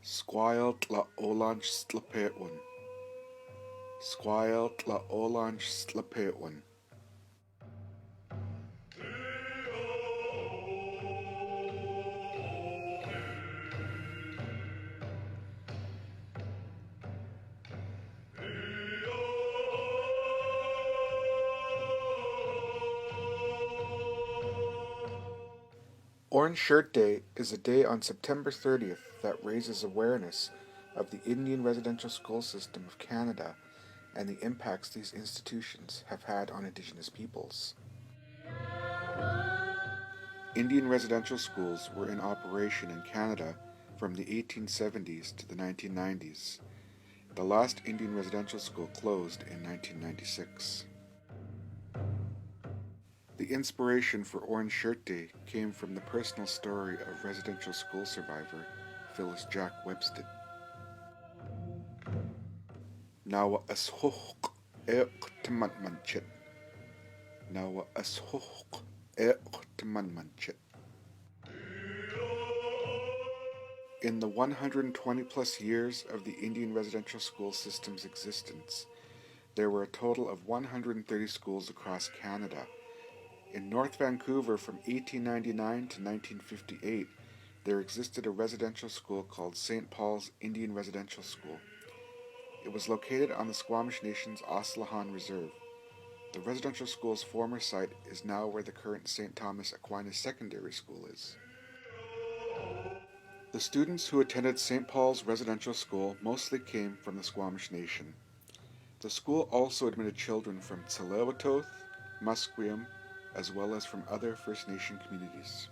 Squile tla olanch slapetwan. Squile tla olanch slapetwan. Orange Shirt Day is a day on September 30th that raises awareness of the Indian residential school system of Canada and the impacts these institutions have had on Indigenous peoples. Indian residential schools were in operation in Canada from the 1870s to the 1990s. The last Indian residential school closed in 1996. The inspiration for Orange Shirt Day came from the personal story of residential school survivor Phyllis Jack Webster. Nawa ashoq eq tmanmanchit. Nawa ashoq eq tmanmanchit. In the 120 plus years of the Indian residential school system's existence, there were a total of 130 schools across Canada. In North Vancouver from 1899 to 1958, there existed a residential school called St. Paul's Indian Residential School. It was located on the Squamish Nation's Oslahan Reserve. The residential school's former site is now where the current St. Thomas Aquinas Secondary School is. The students who attended St. Paul's Residential School mostly came from the Squamish Nation. The school also admitted children from Tsleil-Waututh, Musqueam, as well as from other First Nation communities.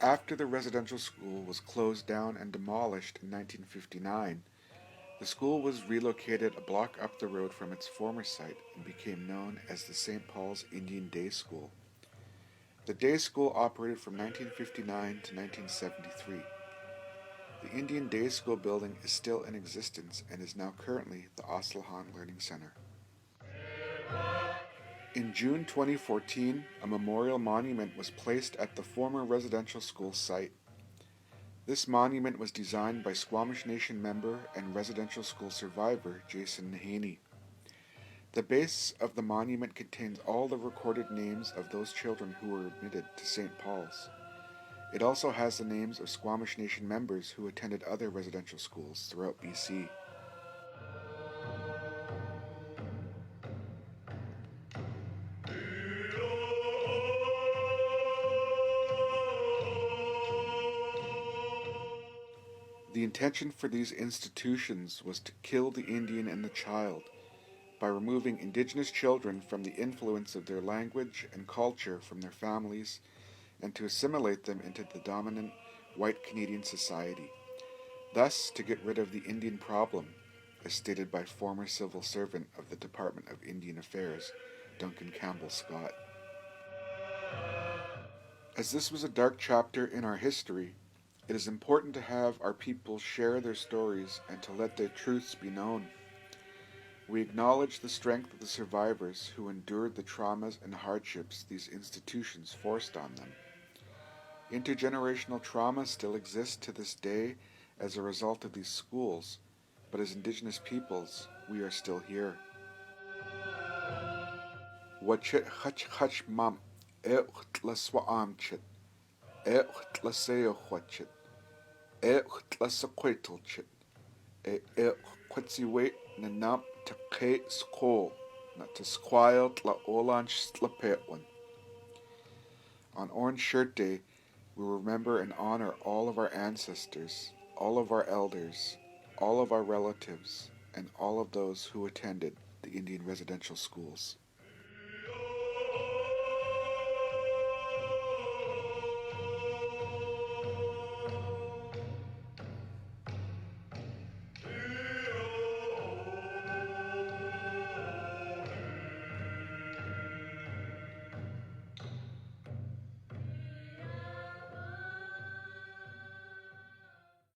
After the residential school was closed down and demolished in 1959, the school was relocated a block up the road from its former site and became known as the St. Paul's Indian Day School. The day school operated from 1959 to 1973. The Indian Day School building is still in existence and is now currently the Oslahan Learning Center. In June 2014, a memorial monument was placed at the former residential school site. This monument was designed by Squamish Nation member and residential school survivor Jason Nahaney. The base of the monument contains all the recorded names of those children who were admitted to St. Paul's. It also has the names of Squamish Nation members who attended other residential schools throughout BC. The intention for these institutions was to kill the Indian and the child by removing Indigenous children from the influence of their language and culture from their families and to assimilate them into the dominant white Canadian society, thus to get rid of the Indian problem, as stated by former civil servant of the Department of Indian Affairs, Duncan Campbell Scott. As this was a dark chapter in our history, it is important to have our people share their stories and to let their truths be known. We acknowledge the strength of the survivors who endured the traumas and hardships these institutions forced on them. Intergenerational trauma still exists to this day as a result of these schools, but as Indigenous peoples, we are still here. Wachit hach hach mam, la swaamchit, la seochwachit, la sequetalchit, quetsiwait nanam te ke skol, not to squile la olanch slapetwan. On Orange Shirt Day, we remember and honor all of our ancestors, all of our elders, all of our relatives, and all of those who attended the Indian residential schools.